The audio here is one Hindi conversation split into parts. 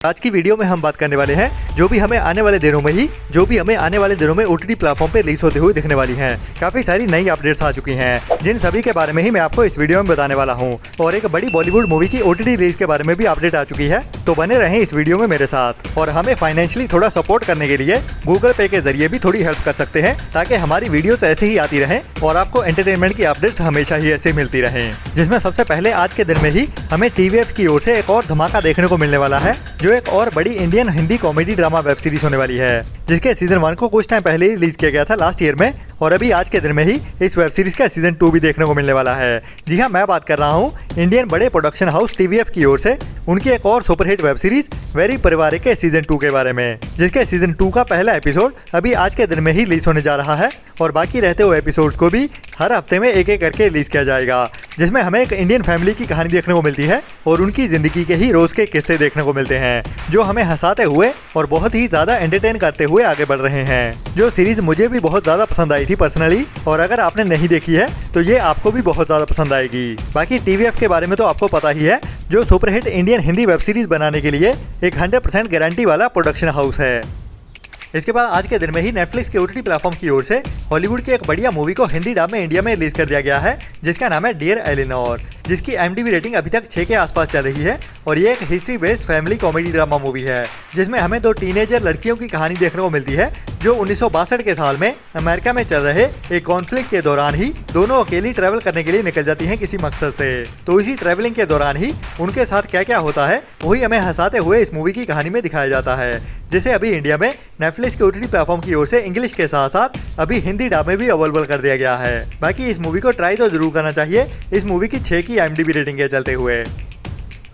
आज की वीडियो में हम बात करने वाले हैं जो भी हमें आने वाले दिनों में ओटीटी प्लेटफॉर्म पे रिलीज होते हुए दिखने वाली हैं। काफी सारी नई अपडेट्स आ चुकी हैं जिन सभी के बारे में ही मैं आपको इस वीडियो में बताने वाला हूं। और एक बड़ी बॉलीवुड मूवी की ओटीटी रिलीज के बारे में भी अपडेट आ चुकी है, तो बने रहें इस वीडियो में मेरे साथ। और हमें फाइनेंशियली थोड़ा सपोर्ट करने के लिए गूगल पे के जरिए भी थोड़ी हेल्प कर सकते हैं, ताकि हमारी वीडियोस ऐसे ही आती रहें और आपको एंटरटेनमेंट की अपडेट्स हमेशा ही ऐसे मिलती रहें। जिसमें सबसे पहले आज के दिन में ही हमें टीवीएफ की ओर से एक और धमाका देखने को मिलने वाला है, जो एक और बड़ी Indian Hindi comedy drama web series होने वाली है, जिसके सीजन 1 को कुछ टाइम पहले ही रिलीज किया गया था लास्ट ईयर में। और अभी आज के दिन में ही इस वेब सीरीज का सीजन 2 भी देखने को मिलने वाला है। जी हाँ, मैं बात कर रहा हूँ इंडियन बड़े प्रोडक्शन हाउस टीवीएफ की ओर से उनकी एक और सुपरहिट वेब सीरीज वेरी पारिवारिक के सीजन 2 के बारे में, जिसके सीजन 2 का पहला एपिसोड अभी आज के दिन में ही रिलीज होने जा रहा है। और बाकी रहते हुए एपिसोड्स को भी हर हफ्ते में एक एक करके रिलीज किया जाएगा, जिसमें हमें एक इंडियन फैमिली की कहानी देखने को मिलती है और उनकी जिंदगी के ही रोज के किस्से देखने को मिलते हैं, जो हमें हंसाते हुए और बहुत ही ज्यादा एंटरटेन करते हुए आगे बढ़ रहे हैं। जो सीरीज मुझे भी बहुत ज्यादा पसंद आई थी पर्सनली, और अगर आपने नहीं देखी है तो ये आपको भी बहुत ज्यादा पसंद आएगी। बाकी टीवीएफ के बारे में तो आपको पता ही है, जो superhit Indian Hindi web series बनाने के लिए एक 100% गारंटी वाला प्रोडक्शन हाउस है। इसके बाद आज के दिन में ही नेटफ्लिक्स के ओटीटी प्लेटफॉर्म की ओर से हॉलीवुड की एक बढ़िया मूवी को हिंदी डब में इंडिया में रिलीज कर दिया गया है, जिसका नाम है डियर एलिनोर, जिसकी IMDb रेटिंग अभी तक 6 के आसपास चल रही है। और ये एक history based family comedy drama movie है, जिसमें हमें 2 टीनेजर लड़कियों की कहानी देखने को मिलती है, जो 1962 के साल में अमेरिका में चल रहे एक कॉन्फ्लिक्ट के दौरान ही दोनों अकेली ट्रैवल करने के लिए निकल जाती हैं किसी मकसद से। तो इसी ट्रैवलिंग के दौरान ही उनके साथ क्या क्या होता है वही हमें हंसाते हुए इस मूवी की कहानी में दिखाया जाता है, जिसे अभी इंडिया में नेटफ्लिक्स के ओटीटी प्लेटफॉर्म की ओर से इंग्लिश के साथ साथ अभी हिंदी डब में भी अवेलेबल कर दिया गया है। बाकी इस मूवी को ट्राई तो जरूर करना चाहिए इस मूवी की 6 की IMDb रेटिंग के चलते हुए।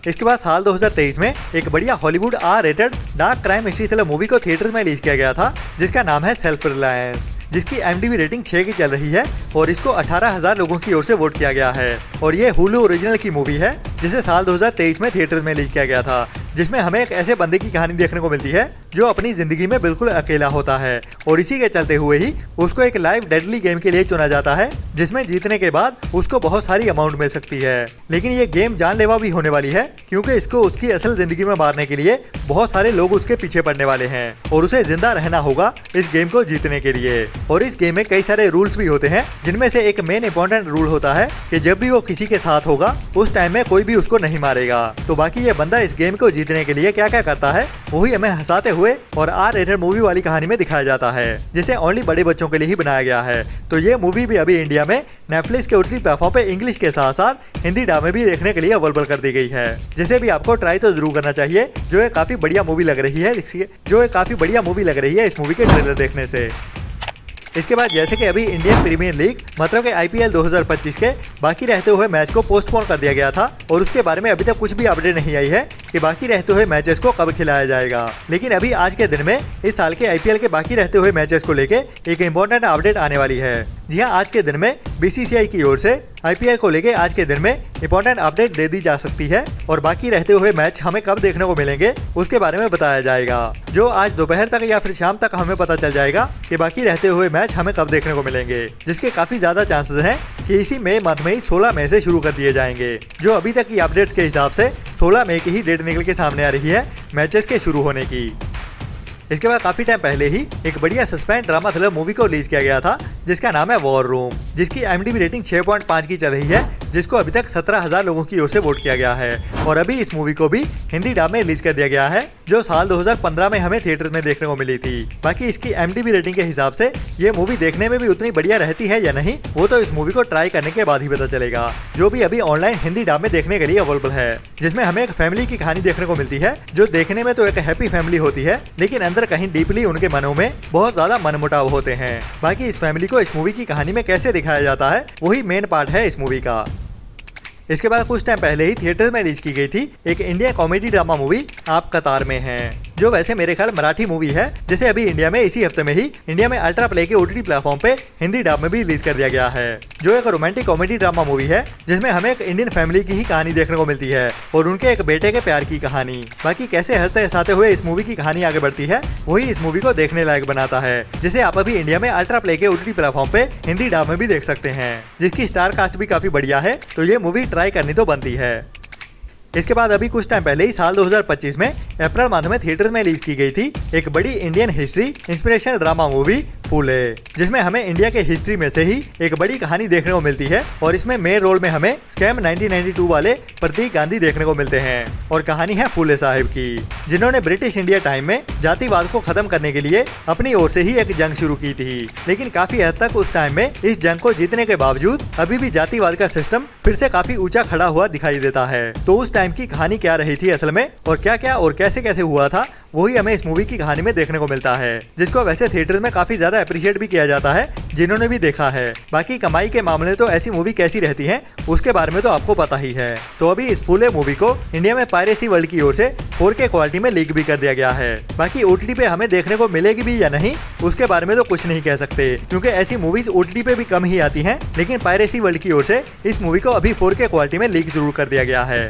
इसके बाद साल 2023 में एक बढ़िया Hollywood R rated dark crime mystery thriller movie को थिएटर्स में रिलीज किया गया था, जिसका नाम है सेल्फ रिलायंस, जिसकी IMDb रेटिंग 6 की चल रही है और इसको 18,000 लोगों की ओर से वोट किया गया है। और ये हुलू ओरिजिनल की मूवी है, जिसे साल 2023 में थिएटर्स में रिलीज किया गया था, जिसमें हमें एक ऐसे बंदे की कहानी देखने को मिलती है जो अपनी जिंदगी में बिल्कुल अकेला होता है, और इसी के चलते हुए ही उसको एक लाइव डेडली गेम के लिए चुना जाता है, जिसमें जीतने के बाद उसको बहुत सारी अमाउंट मिल सकती है। लेकिन ये गेम जानलेवा भी होने वाली है, क्योंकि इसको उसकी असल जिंदगी में मारने के लिए बहुत सारे लोग उसके पीछे पड़ने वाले हैं और उसे जिंदा रहना होगा इस गेम को जीतने के लिए। और इस गेम में कई सारे रूल्स भी होते हैं, जिनमें से एक मेन इंपॉर्टेंट रूल होता है कि जब भी वो किसी के साथ होगा उस टाइम में कोई भी उसको नहीं मारेगा। तो बाकी ये बंदा इस गेम को जीतने के लिए क्या क्या करता है वही हमें हंसाते हुए और R-रेटेड मूवी वाली कहानी में दिखाया जाता है, जिसे ओनली बड़े बच्चों के लिए ही बनाया गया है। तो ये मूवी भी अभी इंडिया में नेटफ्लिक्स के ओटीटी प्लेटफॉर्म पे इंग्लिश के साथ साथ हिंदी डब में भी देखने के लिए अवेलेबल कर दी गई है, जिसे भी आपको ट्राई तो जरूर करना चाहिए। जो एक काफी बढ़िया मूवी लग रही है इस मूवी के ट्रेलर देखने से। इसके बाद जैसे कि अभी इंडियन प्रीमियर लीग मतलब कि IPL 2025 के बाकी रहते हुए मैच को पोस्टपोन कर दिया गया था, और उसके बारे में अभी तक कुछ भी अपडेट नहीं आई है कि बाकी रहते हुए मैचेस को कब खिलाया जाएगा। लेकिन अभी आज के दिन में इस साल के IPL के बाकी रहते हुए मैचेस को लेके एक इम्पोर्टेंट अपडेट आने वाली है। जी हाँ, आज के दिन में BCCI की ओर से IPL को लेके आज के दिन में इंपॉर्टेंट अपडेट दे दी जा सकती है, और बाकी रहते हुए मैच हमें कब देखने को मिलेंगे उसके बारे में बताया जाएगा, जो आज दोपहर तक या फिर शाम तक हमें पता चल जाएगा कि बाकी रहते हुए मैच हमें कब देखने को मिलेंगे, जिसके काफी ज्यादा चांसेस हैं कि इसी मई मंथ में ही 16 मई से शुरू कर दिए जाएंगे। जो अभी तक की अपडेट्स के हिसाब से 16 मई की ही डेट निकल के सामने आ रही है मैचेस के शुरू होने की। इसके बाद काफी टाइम पहले ही एक बढ़िया सस्पेंस ड्रामा थ्रिलर मूवी को रिलीज किया गया था, जिसका नाम है वॉर रूम, जिसकी IMDb रेटिंग 6.5 की चल रही है, जिसको अभी तक 17,000 लोगों की ओर से वोट किया गया है। और अभी इस मूवी को भी हिंदी डब में रिलीज कर दिया गया है, जो साल 2015 में हमें थिएटर्स में देखने को मिली थी। बाकी इसकी IMDb रेटिंग के हिसाब से ये मूवी देखने में भी उतनी बढ़िया रहती है या नहीं, वो तो इस मूवी को ट्राई करने के बाद ही पता चलेगा, जो भी अभी ऑनलाइन हिंदी डब में देखने के लिए अवेलेबल है, जिसमें हमें एक फैमिली की कहानी देखने को मिलती है, जो देखने में तो एक हैप्पी फैमिली होती है, लेकिन अंदर कहीं डीपली उनके मनों में बहुत ज्यादा मनमुटाव होते हैं। बाकी इस फैमिली को इस मूवी की कहानी में कैसे दिखाया जाता है वही मेन पार्ट है इस मूवी का। इसके बाद कुछ टाइम पहले ही थिएटर में रिलीज की गई थी एक इंडियन कॉमेडी ड्रामा मूवी आप कतार में हैं, जो वैसे मेरे ख्याल मराठी मूवी है, जिसे अभी इंडिया में इसी हफ्ते में ही इंडिया में अल्ट्रा प्ले के ओटीटी प्लेटफॉर्म पे हिंदी डब में भी रिलीज कर दिया गया है, जो एक रोमांटिक कॉमेडी ड्रामा मूवी है, जिसमें हमें एक इंडियन फैमिली की ही कहानी देखने को मिलती है और उनके एक बेटे के प्यार की कहानी। बाकी कैसे हंसते हंसाते हुए इस मूवी की कहानी आगे बढ़ती है वही इस मूवी को देखने लायक बनाता है, जिसे आप अभी इंडिया में अल्ट्रा प्ले के ओटीटी प्लेटफॉर्म पे हिंदी डब में भी देख सकते हैं, जिसकी स्टार कास्ट भी काफी बढ़िया है, तो ये मूवी ट्राई करनी तो बनती है। इसके बाद अभी कुछ टाइम पहले ही साल 2025 में अप्रैल माह में थिएटर में रिलीज की गई थी एक बड़ी Indian history inspirational drama movie Phule, जिसमें हमें इंडिया के हिस्ट्री में से ही एक बड़ी कहानी देखने को मिलती है और इसमें मेन रोल में हमें स्कैम 1992 वाले प्रतीक गांधी देखने को मिलते हैं और कहानी है फूले साहिब की, जिन्होंने ब्रिटिश इंडिया टाइम में जातिवाद को खत्म करने के लिए अपनी ओर से ही एक जंग शुरू की थी। लेकिन काफी हद तक उस टाइम में इस जंग को जीतने के बावजूद अभी भी जातिवाद का सिस्टम फिर से काफी ऊंचा खड़ा हुआ दिखाई देता है। तो उस टाइम की कहानी क्या रही थी असल में, और क्या क्या और कैसे कैसे हुआ था, वही हमें इस मूवी की कहानी में देखने को मिलता है, जिसको वैसे थिएटर में काफी ज्यादा अप्रिशिएट भी किया जाता है जिन्होंने भी देखा है। बाकी कमाई के मामले तो ऐसी मूवी कैसी रहती है उसके बारे में तो आपको पता ही है। तो अभी इस फूले मूवी को इंडिया में पायरेसी वर्ल्ड की ओर से 4K क्वालिटी में लीक भी कर दिया गया है। बाकी OTT पे हमें देखने को मिलेगी भी या नहीं उसके बारे में तो कुछ नहीं कह सकते, क्योंकि ऐसी मूवीज OTT पे भी कम ही आती हैं। लेकिन पायरेसी वर्ल्ड की ओर से इस मूवी को अभी 4K क्वालिटी में लीक जरूर कर दिया गया है।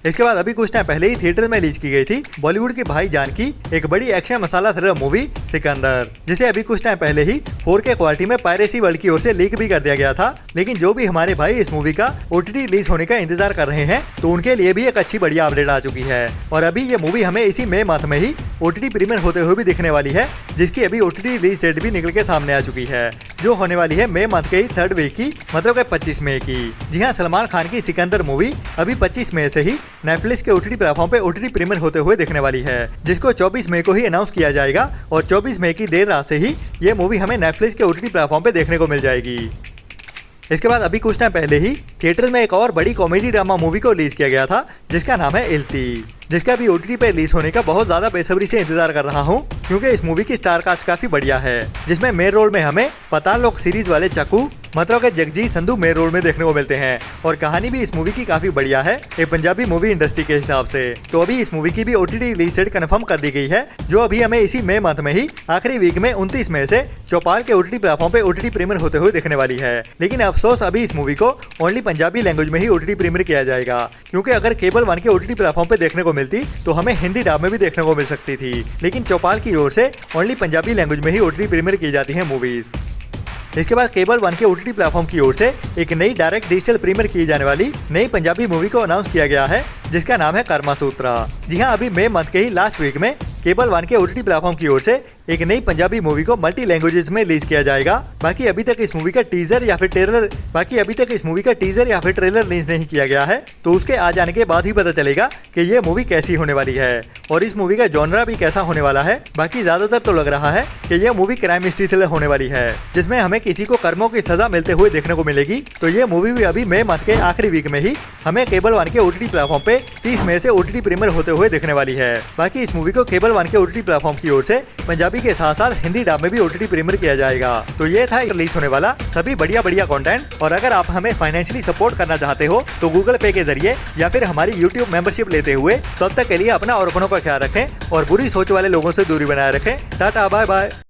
इसके बाद अभी कुछ टाइम पहले ही थिएटर में रिलीज की गई थी बॉलीवुड के भाईजान की एक बड़ी एक्शन मसाला थ्रिलर मूवी सिकंदर, जिसे अभी कुछ टाइम पहले ही 4K क्वालिटी में पायरेसी वर्ल्ड की ओर से लीक भी कर दिया गया था। लेकिन जो भी हमारे भाई इस मूवी का OTT रिलीज होने का इंतजार कर रहे हैं तो उनके लिए भी एक अच्छी बढ़िया अपडेट आ चुकी है और अभी ये मूवी हमें इसी मई मंथ में ही OTT प्रीमियर होते हुए भी दिखने वाली है, जिसकी अभी OTT रिलीज डेट भी निकल के सामने आ चुकी है, जो होने वाली है मई मंथ के ही 3rd वीक की, मतलब कि 25 मई की। जी हाँ, सलमान खान की सिकंदर मूवी अभी 25 मई से ही नेटफ्लिक्स के OTT प्लेटफॉर्म पे OTT प्रीमियर होते हुए दिखने वाली है, जिसको 24 मई को ही अनाउंस किया जाएगा और 24 मई की देर रात से ही ये मूवी हमें नेटफ्लिक्स के OTT प्लेटफॉर्म पे देखने को मिल जाएगी। इसके बाद अभी कुछ टाइम पहले ही थिएटर में एक और बड़ी कॉमेडी ड्रामा मूवी को रिलीज किया गया था, जिसका नाम है इल्ती, जिसका भी OTT पे रिलीज होने का बहुत ज्यादा बेसब्री से इंतजार कर रहा हूँ, क्योंकि इस मूवी की स्टार कास्ट काफी बढ़िया है, जिसमें मेन रोल में हमें पताल लोक सीरीज वाले चक्कू मतलब के जगजीत संधू मेन रोल में देखने को मिलते हैं और कहानी भी इस मूवी की काफी बढ़िया है एक पंजाबी मूवी इंडस्ट्री के हिसाब से। तो अभी इस मूवी की भी OTT रिलीज डेट कंफर्म कर दी गई है, जो अभी हमें इसी मई मंथ में ही आखिरी वीक में 29 मई से चौपाल के OTT प्लेटफॉर्म पे OTT प्रीमियर होते हुए दिखने वाली है। लेकिन अफसोस अभी इस मूवी को ओनली पंजाबी लैंग्वेज में ही OTT प्रीमियर किया जाएगा, क्योंकि अगर केबल 1 के OTT प्लेटफॉर्म पे देखने को मिलती तो हमें हिंदी डब में भी देखने को मिल सकती थी। लेकिन चौपाल की ओर से ओनली पंजाबी लैंग्वेज में ही OTT प्रीमियर की जाती है मूवीज। इसके बाद केबल 1 के OTT प्लेटफॉर्म की ओर से एक नई डायरेक्ट डिजिटल प्रीमियर की जाने वाली नई पंजाबी मूवी को अनाउंस किया गया है, जिसका नाम है कर्मा सूत्रा। जी हाँ, अभी मई मंथ के ही लास्ट वीक में केबल 1 के OTT प्लेटफॉर्म की ओर से एक नई पंजाबी मूवी को मल्टी लैंग्वेजेस में रिलीज किया जाएगा। बाकी अभी तक इस मूवी का टीजर या फिर ट्रेलर रिलीज नहीं किया गया है, तो उसके आ जाने के बाद ही पता चलेगा कि ये मूवी कैसी होने वाली है और इस मूवी का जॉनरा भी कैसा होने वाला है। बाकी ज्यादातर तो लग रहा है कि यह मूवी क्राइम मिस्ट्री थ्रिलर होने वाली है, जिसमें हमें किसी को कर्मों की सजा मिलते हुए देखने को मिलेगी। तो ये मूवी भी अभी मई मंथ के आखिरी वीक में ही हमें केबल 1 के OTT प्लेटफॉर्म पे 30 मई से OTT प्रीमियर होते हुए देखने वाली है। बाकी इस मूवी को केबल 1 के OTT प्लेटफॉर्म की ओर से पंजाबी के साथ साथ हिंदी डब में भी OTT प्रीमियर किया जाएगा। तो ये था रिलीज होने वाला सभी बढ़िया कंटेंट। और अगर आप हमें फाइनेंशियली सपोर्ट करना चाहते हो तो गूगल पे के जरिए या फिर हमारी YouTube मेंबरशिप लेते हुए तब तक के लिए अपना और अपनों का ख्याल रखें और बुरी सोच वाले लोगों से दूरी बनाए रखें। Tata, bye bye.